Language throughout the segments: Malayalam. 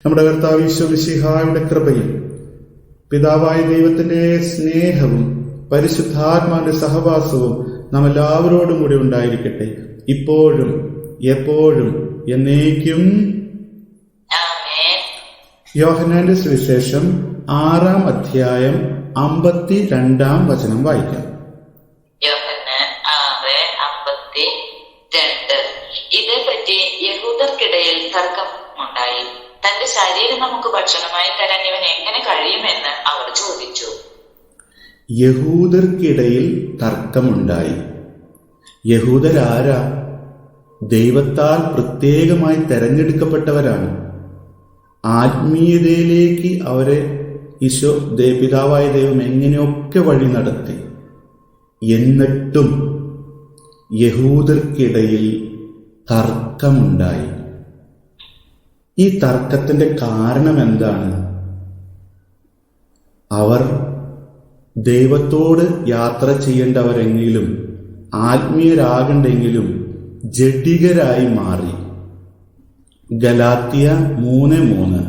നമ്മുടെ കർത്താവ് ഈശോ മിശിഹായുടെ കൃപയും പിതാവായ ദൈവത്തിന്റെ സ്നേഹവും പരിശുദ്ധാത്മാവിന്റെ സഹവാസവും നാം എല്ലാവരോടും കൂടി ഉണ്ടായിരിക്കട്ടെ, ഇപ്പോഴും എപ്പോഴും എന്നേക്കും. യോഹന്നാന്റെ സുവിശേഷം 6-ാം അധ്യായം 52-ാം വചനം വായിക്കാം. യോഹന്നാൻ 6:52. ഇതേപ്പറ്റി യഹൂദർക്കിടയിൽ തർക്കമുണ്ടായി. തന്റെ ശരീരം നമുക്ക് ഭക്ഷണമായി തരാൻ ഇവൻ എങ്ങനെ കഴിയുമെന്ന് അവർ ചോദിച്ചു. യഹൂദർക്കിടയിൽ തർക്കമുണ്ടായി. യഹൂദരാരാ? ദൈവത്താൽ പ്രത്യേകമായി തെരഞ്ഞെടുക്കപ്പെട്ടവരാണ്. ആത്മീയതയിലേക്ക് അവരെ ഈശോ പിതാവായ ദൈവം എങ്ങനെയൊക്കെ വഴി നടത്തി. എന്നിട്ടും യഹൂദർക്കിടയിൽ തർക്കമുണ്ടായി. ഈ തർക്കത്തിന്റെ കാരണം എന്താണ്? അവർ ദൈവത്തോട് യാത്ര ചെയ്യേണ്ടവരെങ്കിലും ആത്മീയരാകണ്ടെങ്കിലും ജഡികരായി മാറി. ഗലാത്യ 3:3.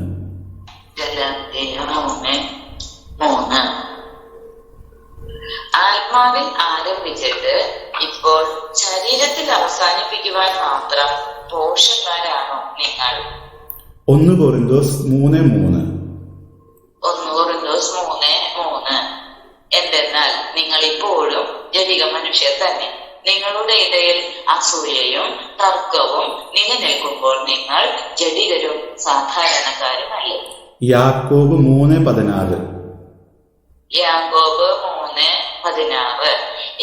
ആത്മാവിൽ ആരംഭിച്ചിട്ട് ഇപ്പോൾ ശരീരത്തിൽ അവസാനിപ്പിക്കുവാൻ മാത്രം പോഷന്മാരാണോ നിങ്ങൾ? 1 കൊരിന്തോസ് 3:3. 1 കൊരിന്തോസ് 3:3. എന്തെന്നാൽ നിങ്ങൾ ഇപ്പോഴും ജഡിക മനുഷ്യർ തന്നെ. നിങ്ങളുടെ ഇടയിൽ അസൂയയും തർക്കവും നിലനിൽക്കുമ്പോൾ നിങ്ങൾ ജഡികരും സാധാരണക്കാരുമല്ലേ. യാക്കോബ് 3:16. യാക്കോബ് 3:16.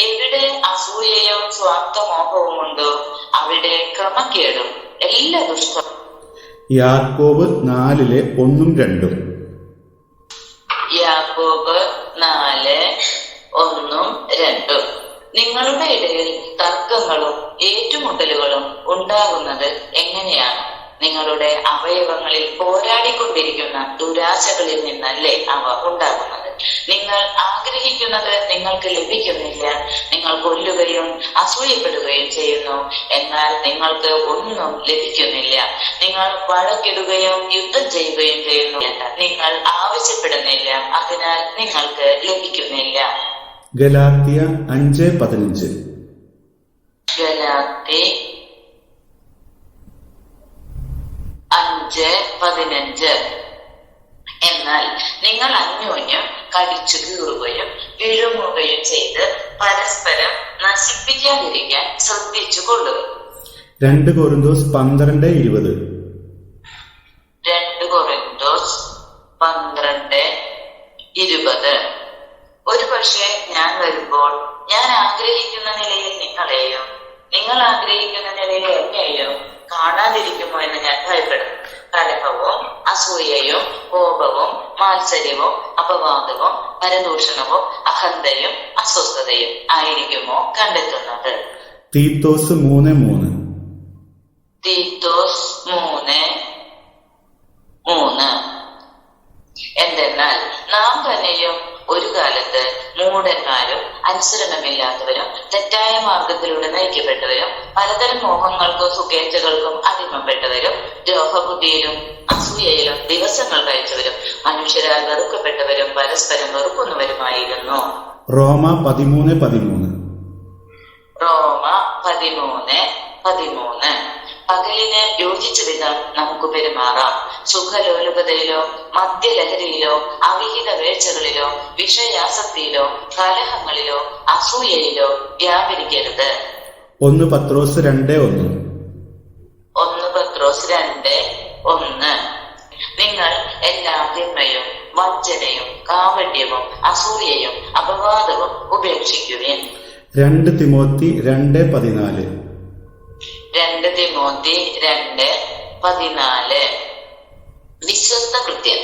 എവിടെ അസൂയയും സ്വാർത്ഥമോഹവും ഉണ്ടോ അവിടെ ക്രമക്കേടും എല്ലാ ദുഷ്ടവും. യാക്കോബ് 4:1-2. യാക്കോബ് 4:1-2. നിങ്ങളുടെ ഇടയിൽ തർക്കങ്ങളും ഏറ്റുമുട്ടലുകളും ഉണ്ടാകുന്നത് എങ്ങനെയാണ്? നിങ്ങളുടെ അവയവങ്ങളിൽ പോരാടിക്കൊണ്ടിരിക്കുന്ന ദുരാശകളിൽ നിന്നല്ലേ അവ ഉണ്ടാകുന്നത്. നിങ്ങൾ ആഗ്രഹിക്കുന്നത് നിങ്ങൾക്ക് ലഭിക്കുന്നില്ല. നിങ്ങൾ കൊല്ലുകയും അസൂയപ്പെടുകയും ചെയ്യുന്നു, എന്നാൽ നിങ്ങൾക്ക് ഒന്നും ലഭിക്കുന്നില്ല. നിങ്ങൾ വഴക്കിടുകയും യുദ്ധം ചെയ്യുകയും ചെയ്യുന്നു, നിങ്ങൾ ആവശ്യപ്പെടുന്നില്ല, അതിനാൽ നിങ്ങൾക്ക് ലഭിക്കുന്നില്ല. ഗലാത്യ 5:15. ഗലാത്യ 5:15. എന്നാൽ നിങ്ങൾ അന്യോന്യം കടിച്ചു കീറുകയും വിഴുങ്ങുകയും ചെയ്ത് പരസ്പരം നശിപ്പിക്കാതിരിക്കാൻ ശ്രദ്ധിച്ചു കൊള്ളുക. 2 കൊരിന്തോസ് 12:20. 2 കൊരിന്തോസ് 12:20. ഒരു പക്ഷേ ഞാൻ വരുമ്പോൾ ഞാൻ ആഗ്രഹിക്കുന്ന നിലയിൽ നിങ്ങളെയും നിങ്ങൾ ആഗ്രഹിക്കുന്ന നിലയിൽ എന്നെയും കാണാതിരിക്കുമോ എന്ന് ഞാൻ ഭയപ്പെടുന്നു. കലഹവും അസൂയയും കോപവും മാത്സര്യവും അപവാദവും പരദൂഷണവും അഹന്തയും അസ്വസ്ഥതയും ആയിരിക്കുമോ കണ്ടെത്തുന്നത്. തീത്തോസ് 3:3. തീത്തോസ് 3:3. എന്തെന്നാൽ നാം തന്നെയും ഒരു കാലത്ത് മൂഢന്മാരും അനുസരണമില്ലാത്തവരും തെറ്റായ മാർഗത്തിലൂടെ നയിക്കപ്പെട്ടവരും പലതരം മോഹങ്ങൾക്കും സുഖേച്ഛകൾക്കും അടിമപ്പെട്ടവരും ദ്രോഹബുദ്ധിയിലും അസൂയയിലും ദിവസങ്ങൾ കഴിച്ചവരും മനുഷ്യരാൽ വെറുക്കപ്പെട്ടവരും പരസ്പരം വെറുക്കുന്നവരുമായിരുന്നു. റോമ 13:13. റോമ 13:13. പകലിന് യോജിച്ച വിധം നമുക്ക് പെരുമാറാം. സുഖലോലുപതയിലോ മദ്യലഹരിയിലോ അവിഹിത വേഴ്ചകളിലോ വിഷയാസക്തിയിലോ കലഹങ്ങളിലോ അസൂയയിലോ വ്യാപരിക്കരുത്. 1 പത്രോസ് 2:1. 1 പത്രോസ് 2:1. നിങ്ങൾ എല്ലാ തിന്മയും വഞ്ചനയും കാപട്യവും അസൂയയും അപവാദവും ഉപേക്ഷിക്കുവിൻ. 2 തിമോത്തി 2:14. 2 തിമോത്തി 2:14. വിശ്വസ്ത കൃത്യം.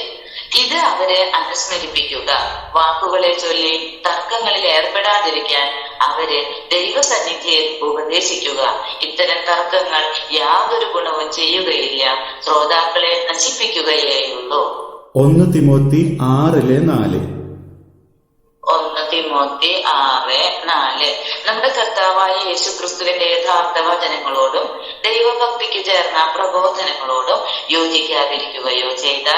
ഇത് അവരെ അനുസ്മരിപ്പിക്കുക. വാക്കുകളെ ചൊല്ലി തർക്കങ്ങളിൽ ഏർപ്പെടാതിരിക്കാൻ അവരെ ദൈവസന്നിധിയിൽ ഉപദേശിക്കുക. ഇത്തരം തർക്കങ്ങൾ യാതൊരു ഗുണവും ചെയ്യുകയില്ല, ശ്രോതാക്കളെ നശിപ്പിക്കുകയേയുള്ളൂ. 1 തിമോത്തി 6:4. 1 തിമോത്തി 6:4. നമ്മുടെ കർത്താവായ യേശുക്രിസ്തുവിന്റെ യഥാർത്ഥ വചനങ്ങളോടും ദൈവഭക്തിക്ക് ചേർന്ന പ്രബോധനങ്ങളോടും യോജിക്കാതിരിക്കുകയോ ചെയ്താൽ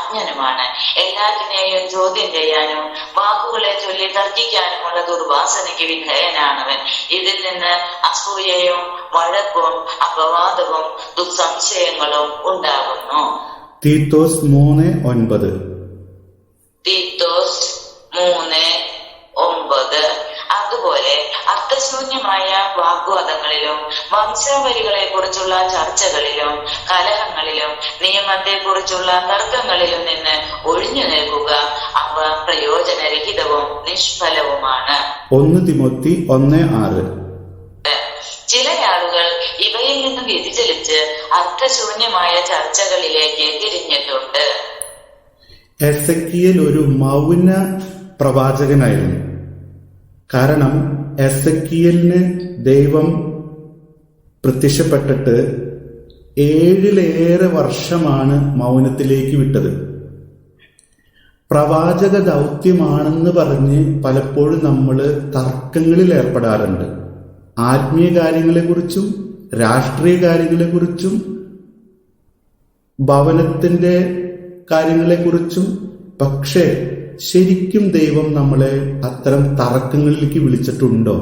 അജ്ഞനുമാണ്. എല്ലാറ്റിനെയും ചോദ്യം ചെയ്യാനും വാക്കുകളെ ചൊല്ലി തർക്കിക്കാനുമുള്ള ദുർവാസനയ്ക്ക് വിധേയനാണവൻ. ഇതിൽ നിന്ന് അസൂയയും വഴക്കും അപവാദവും ദുസ്സംശയങ്ങളും ഉണ്ടാകുന്നു. തീത്തോസ് 3:9. തീത്തോസ് 3:9. അതുപോലെ അർത്ഥശൂന്യമായ വാഗ്വാദങ്ങളിലും വംശാവലികളെ കുറിച്ചുള്ള ചർച്ചകളിലും കലഹങ്ങളിലും നിയമത്തെ കുറിച്ചുള്ള തർക്കങ്ങളിലും നിന്ന് ഒഴിഞ്ഞു നിൽക്കുക. അവ പ്രയോജനരഹിതവും നിഷ്ഫലവുമാണ്. 1 തിമോത്തി 1:6. ചില ആളുകൾ ഇവയിൽ നിന്ന് വ്യതിചലിച്ച് അർത്ഥശൂന്യമായ ചർച്ചകളിലേക്ക് തിരിഞ്ഞിട്ടുണ്ട്. എസെക്കിയേൽ ഒരു മൗന പ്രവാചകനായിരുന്നു. കാരണം എസെക്കിയേലിന് ദൈവം പ്രത്യക്ഷപ്പെട്ടിട്ട് 7 വർഷമാണ് മൗനത്തിലേക്ക് വിട്ടത്. പ്രവാചക ദൗത്യമാണെന്ന് പറഞ്ഞ് പലപ്പോഴും നമ്മൾ തർക്കങ്ങളിൽ ഏർപ്പെടാറുണ്ട്. ആത്മീയ കാര്യങ്ങളെക്കുറിച്ചും രാഷ്ട്രീയ കാര്യങ്ങളെക്കുറിച്ചും ഭവനത്തിന്റെ കാര്യങ്ങളെക്കുറിച്ചും. പക്ഷേ ശരിക്കും ദൈവം നമ്മളെ അത്തരം തർക്കങ്ങളിലേക്ക് വിളിച്ചിട്ടുണ്ടോ?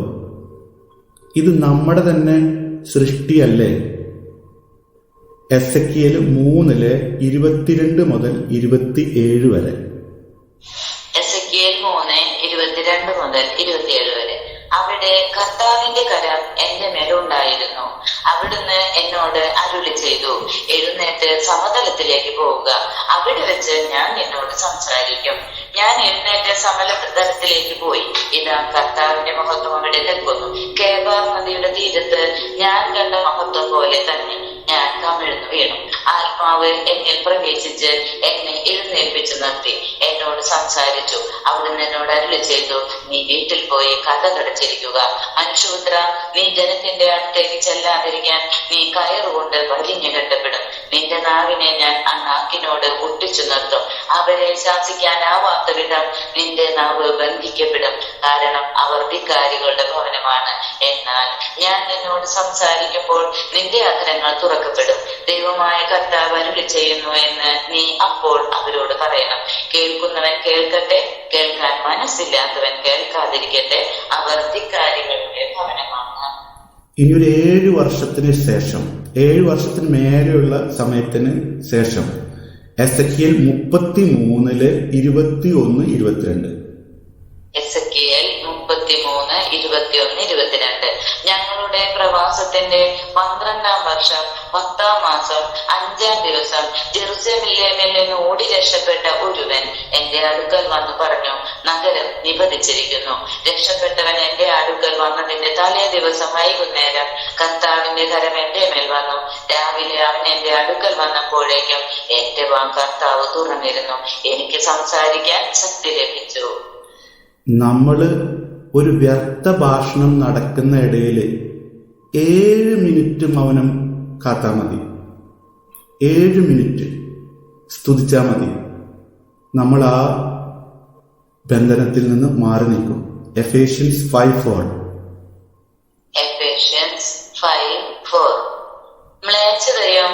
ഇത് നമ്മുടെ തന്നെ സൃഷ്ടിയല്ലേ? എസെക്കിയേൽ 3:22 മുതൽ 27 വരെ. എസെക്കിയേൽ 3:22 മുതൽ 27 വരെ. അവിടെ കർത്താവിന്റെ കരം എന്റെ മേലുണ്ടായിരുന്നു. അവിടുന്ന് എന്നോട് അരുളി ചെയ്തു, എഴുന്നേറ്റ് സമതലത്തിലേക്ക് പോവുക. അവിടെ വെച്ച് ഞാൻ നിന്നോട് സംസാരിക്കും. ഞാൻ എഴുന്നേറ്റ് സമതലത്തിലേക്ക് പോയി. ഇതാ കർത്താവിന്റെ മഹത്വം അവിടെ നിൽക്കുന്നു. കേബാർ നദിയുടെ തീരത്ത് ഞാൻ കണ്ട മഹത്വം പോലെ തന്നെ ഞാൻ കമിഴ്ന്നു വീണു. ആത്മാവ് എന്നിൽ പ്രവേശിച്ച് എന്നെ എഴുന്നേൽപ്പിച്ചു നിർത്തി എന്നോട് സംസാരിച്ചു. അവിടുന്ന് എന്നോട് അരുളി ചെയ്തു, നീ വീട്ടിൽ പോയി കഥ കടച്ചിരിക്കുക. മനുഷ്യപുത്ര, നീ ജനത്തിന്റെ അടുത്തേക്ക് ചെല്ലാതിരിക്കാൻ നീ കയറുകൊണ്ട് വലിഞ്ഞു കെട്ടപ്പെടും. നിന്റെ നാവിനെ ഞാൻ ആ നാക്കിനോട് ഒട്ടിച്ചു നിർത്തും. അവരെ ശാസിക്കാനാവാത്ത വിധം നിന്റെ നാവ് ബന്ധിക്കപ്പെടും. കാരണം അവർ ധിക്കാരികളുടെ ഭവനമാണ്. എന്നാൽ ഞാൻ നിന്നോട് സംസാരിക്കുമ്പോൾ നിന്റെ അധരങ്ങൾ തുറക്കപ്പെടും. ദൈവമായ കർത്താവ് അരുളി ചെയ്യുന്നു എന്ന് നീ അപ്പോൾ അവരോട് പറയണം. കേൾക്കുന്നവൻ കേൾക്കട്ടെ, കേൾക്കാൻ മനസ്സില്ലാത്തവൻ കേൾക്കാതിരിക്കട്ടെ. അവർ ധിക്കാരികളുടെ ഭവനമാണ്. ഇനി ഒരു 7 വർഷത്തിന് ശേഷം, 7 വർഷത്തിന് മേലെയുള്ള സമയത്തിന് ശേഷം എസെക്കിയേൽ 33:21-22. എസെക്കിയേൽ 33:21-22. ഞങ്ങളുടെ പ്രവാസത്തിന്റെ 12-ാം വർഷം 10-ാം മാസം 5-ാം ദിവസം ജെറുസലേമിൽ നിന്ന് ഓടി രക്ഷപ്പെട്ട ഒരുവൻ എന്റെ അടുക്കൽ വന്നു പറഞ്ഞു, നഗരം നിബന്ധിച്ചിരിക്കുന്നു. രക്ഷപ്പെട്ടവൻ എന്റെ അടുക്കൽ വന്നതിന്റെ തലേ ദിവസം വൈകുന്നേരം കർത്താവിന്റെ കരം എന്റെ മേൽ വന്നു. രാവിലെ അവൻ എന്റെ അടുക്കൽ വന്നപ്പോഴേക്കും എന്റെ വാ കർത്താവ് തുറന്നിരുന്നു. എനിക്ക് സംസാരിക്കാൻ ശക്തി ലഭിച്ചു. നമ്മള് ഒരു വ്യർത്ഥ ഭാഷണം നടക്കുന്ന ഇടയിൽ 7 മിനിറ്റ് മൗനം കാത്താ മതി. 7 മിനിറ്റ് സ്തുതിച്ചാൽ മതി. നമ്മൾ ആ ബന്ധനത്തിൽ നിന്ന് മാറി നിൽക്കും. എഫേഷ്യൻസ് 5:4. എഫേഷ്യൻസ് 5:4. മ്ലേച്ഛതയും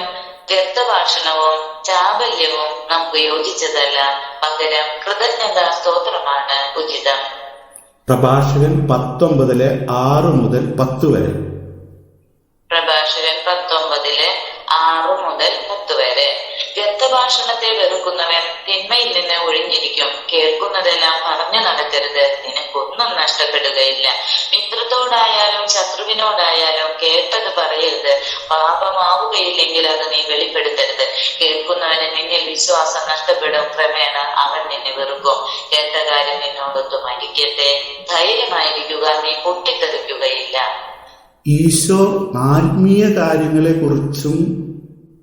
വ്യർത്ഥഭാഷണവും ചാബല്യവും നമുക്ക് യോജിച്ചതല്ല. പകരം കൃതജ്ഞതാ സ്തോത്രമാണ് ഉചിതം. പ്രഭാഷകൻ 19:6 മുതൽ 10 വരെ. പ്രഭാഷകൻ 19:6 മുതൽ 10 വരെ. വ്യർത്ഥഭാഷണത്തെ വെറുക്കുന്നവൻ തിന്മയിൽ നിന്ന് ഒഴിഞ്ഞിരിക്കും. കേൾക്കുന്നതെല്ലാം പറഞ്ഞു നടക്കരുത്, നിനക്കൊന്നും നഷ്ടപ്പെടുകയില്ല. മിത്രത്തോടായാലും ശത്രുവിനോടായാലും കേട്ടത് പറയരുത്. പാപമാവുകയില്ലെങ്കിൽ അത് നീ വെളിപ്പെടുത്തരുത്. കേൾക്കുന്നവന് നിന്നിൽ വിശ്വാസം നഷ്ടപ്പെടും. ക്രമേണ അവൻ നിന്നെ വെറുക്കും. കേട്ട കാര്യം നിന്നോടൊത്ത് മരിക്കട്ടെ. ധൈര്യമായിരിക്കുക, നീ പൊട്ടിത്തെറിക്കുകയില്ല. ഈശോ ആത്മീയ കാര്യങ്ങളെ കുറിച്ചും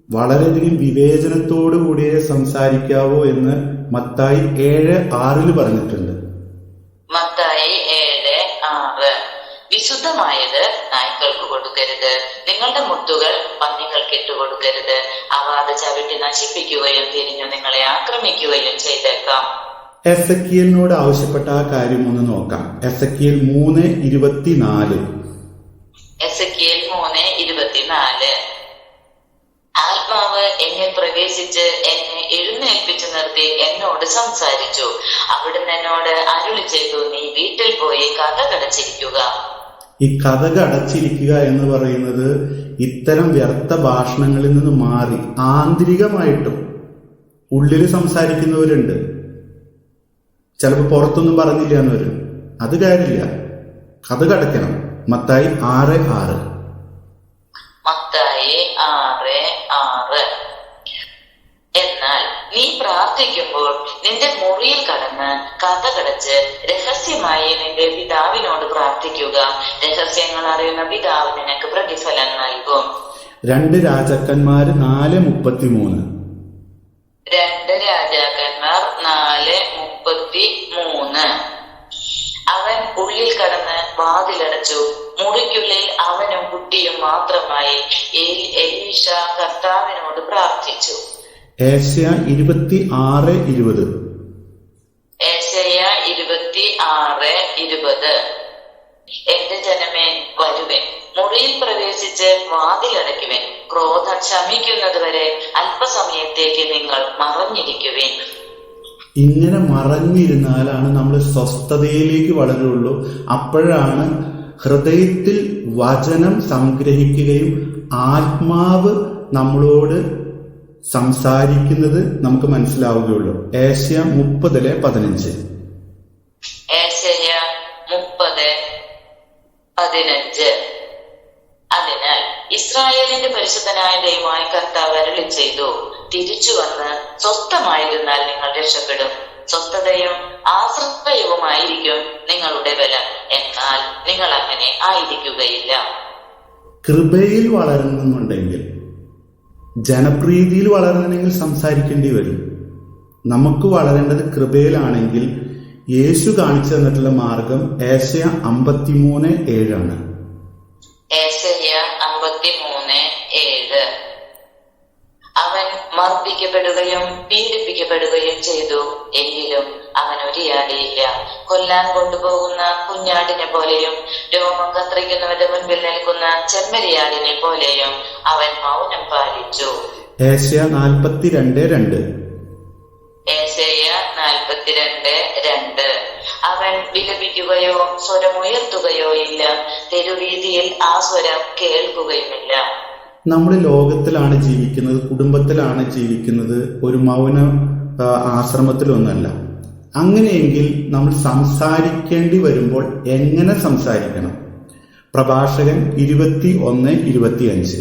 വളരെയധികം വിവേചനത്തോടു കൂടിയേ സംസാരിക്കാവൂ എന്ന് മത്തായി 7:6 പറഞ്ഞിട്ടുണ്ട്. മത്തായി 7:6. വിശുദ്ധമായത് നായ്ക്കൾക്ക് കൊടുക്കരുത്. നിങ്ങളുടെ മുത്തുകൾ പന്നികൾക്ക് ഇട്ടുകൊടുക്കരുത്. അവ അത് ചവിട്ടി നശിപ്പിക്കുകയും തിരിഞ്ഞു നിങ്ങളെ ആക്രമിക്കുകയും ചെയ്തേക്കാം. എസെക്കിയേലിനോട് ആവശ്യപ്പെട്ട ആ കാര്യം ഒന്ന് നോക്കാം. എസെക്കിയേൽ 3:24. എസെക്കിയേൽ 3:24. ആത്മാവ് എന്നിൽ പ്രവേശിച്ചു പ്രവേശിച്ച് എന്നെ എഴുന്നേൽപ്പിച്ചു നിർത്തി എന്നോട് സംസാരിച്ചു. അവിടുന്ന് എന്നോട് അരുളി ചെയ്തു, നീ വീട്ടിൽ പോയി കതകടച്ചിരിക്കുക. ഈ കതക് അടച്ചിരിക്കുക എന്ന് പറയുന്നത് ഇത്തരം വ്യർത്ഥ ഭാഷണങ്ങളിൽ നിന്ന് മാറി ആന്തരികമായിട്ടും ഉള്ളിൽ സംസാരിക്കുന്നവരുണ്ട്. ചിലപ്പോൾ പുറത്തൊന്നും പറഞ്ഞില്ല എന്ന് വരും. അത് കാര്യമില്ല, കതക് അടയ്ക്കണം. മത്തായി 6:6. മത്തായി 6:6. എന്നാൽ നീ പ്രാർത്ഥിക്കുമ്പോൾ നിന്റെ മുറിയിൽ കടന്ന് കതകടച്ച് രഹസ്യമായി നിന്റെ പിതാവിനോട് പ്രാർത്ഥിക്കുക. രഹസ്യങ്ങൾ അറിയുന്ന പിതാവ് നിനക്ക് പ്രതിഫലം നൽകും. 2 രാജാക്കന്മാർ 4:33. 2 രാജാക്കന്മാർ 4:33. അവൻ ഉള്ളിൽ കടന്ന് വാതിലടച്ചു. മുറിക്കുള്ളിൽ അവനും കുട്ടിയും മാത്രമായി എലീശ കർത്താവിനോട് പ്രാർത്ഥിച്ചു. ഏശയ്യ 26:20. ഏശയ്യ 26:20. എന്റെ ജനമേ, വരുവൻ, മുറിയിൽ പ്രവേശിച്ച് വാതിലടയ്ക്കുവൻ. ക്രോധം ശമിക്കുന്നത് വരെ അല്പസമയത്തേക്ക് നിങ്ങൾ മറഞ്ഞിരിക്കുവിൻ. ഇങ്ങനെ മറഞ്ഞിരുന്നാലാണ് നമ്മൾ സ്വസ്ഥതയിലേക്ക് വളരുള്ളൂ. അപ്പോഴാണ് ഹൃദയത്തിൽ വചനം സംഗ്രഹിക്കുകയും ആത്മാവ് നമ്മളോട് സംസാരിക്കുന്നത് നമുക്ക് മനസ്സിലാവുകയുള്ളൂ. ഏശയ്യ 30:15. ഏശയ്യ 30:15. അതിനാൽ ഇസ്രായേലിന്റെ പരിശുദ്ധനായ ദൈവമായ കർത്താവ് അരുളി ചെയ്തു, തിരിച്ചു വന്ന് സ്വസ്ഥമായിരുന്നാൽ നിങ്ങൾ രക്ഷപ്പെടും. സ്വസ്ഥതയും ആശ്രയവുമായിരിക്കും നിങ്ങളുടെ ബലം. എന്നാൽ നിങ്ങൾ അങ്ങനെ ആയിരിക്കുകയില്ല. കൃപയിൽ വളരുന്നുണ്ടെങ്കിൽ, ജനപ്രീതിയിൽ വളരണമെങ്കിൽ സംസാരിക്കേണ്ടി വരും. നമുക്ക് വളരേണ്ടത് കൃപയിലാണെങ്കിൽ യേശു കാണിച്ചു തന്നിട്ടുള്ള മാർഗം ഏശയ്യ 53:7. ഏശയ്യ 53:7. അവൻ മർദ്ദിക്കപ്പെടുകയും പീഡിപ്പിക്കപ്പെടുകയും ചെയ്തു, എങ്കിലും അവൻ ഒരിയാടിയില്ല. കൊല്ലാൻ കൊണ്ടുപോകുന്ന കുഞ്ഞാടിനെ പോലെയും രോമം കത്രിക്കുന്നവരുടെ മുൻപിൽ നിൽക്കുന്ന ചെമ്മരിയാടിനെ പോലെയും അവൻ മൗനം പാലിച്ചു. ഏശയ്യ 42:2. ഏശയ്യ 42:2. അവൻ വിലപിക്കുകയോ സ്വരമുയർത്തുകയോ ഇല്ല, തെരുവീതിയിൽ ആ സ്വരം കേൾക്കുകയുമില്ല. നമ്മൾ ലോകത്തിലാണ് ജീവിക്കുന്നത്, കുടുംബത്തിലാണ് ജീവിക്കുന്നത്, ഒരു മൗന ആശ്രമത്തിലൊന്നല്ല. അങ്ങനെയെങ്കിൽ നമ്മൾ സംസാരിക്കേണ്ടി വരുമ്പോൾ എങ്ങനെ സംസാരിക്കണം? പ്രഭാഷകൻ 21:25.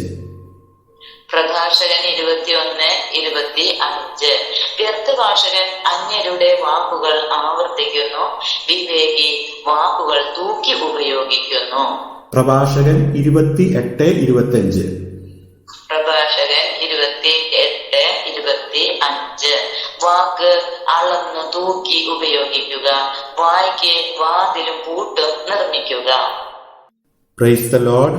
പ്രഭാഷകൻ 21:25. വ്യർത്ഥഭാഷകൻ അന്യരുടെ വാക്കുകൾ ആവർത്തിക്കുന്നു, വിവേകി വാക്കുകൾ തൂക്കി ഉപയോഗിക്കുന്നു. പ്രഭാഷകൻ 28:25. പ്രഭാഷകൻ 28:25. വാക്ക് അളന്നു തൂക്കി ഉപയോഗിക്കുക, വായ്ക്ക് വാതിലും പൂട്ടും നിർമ്മിക്കുക. Praise the Lord.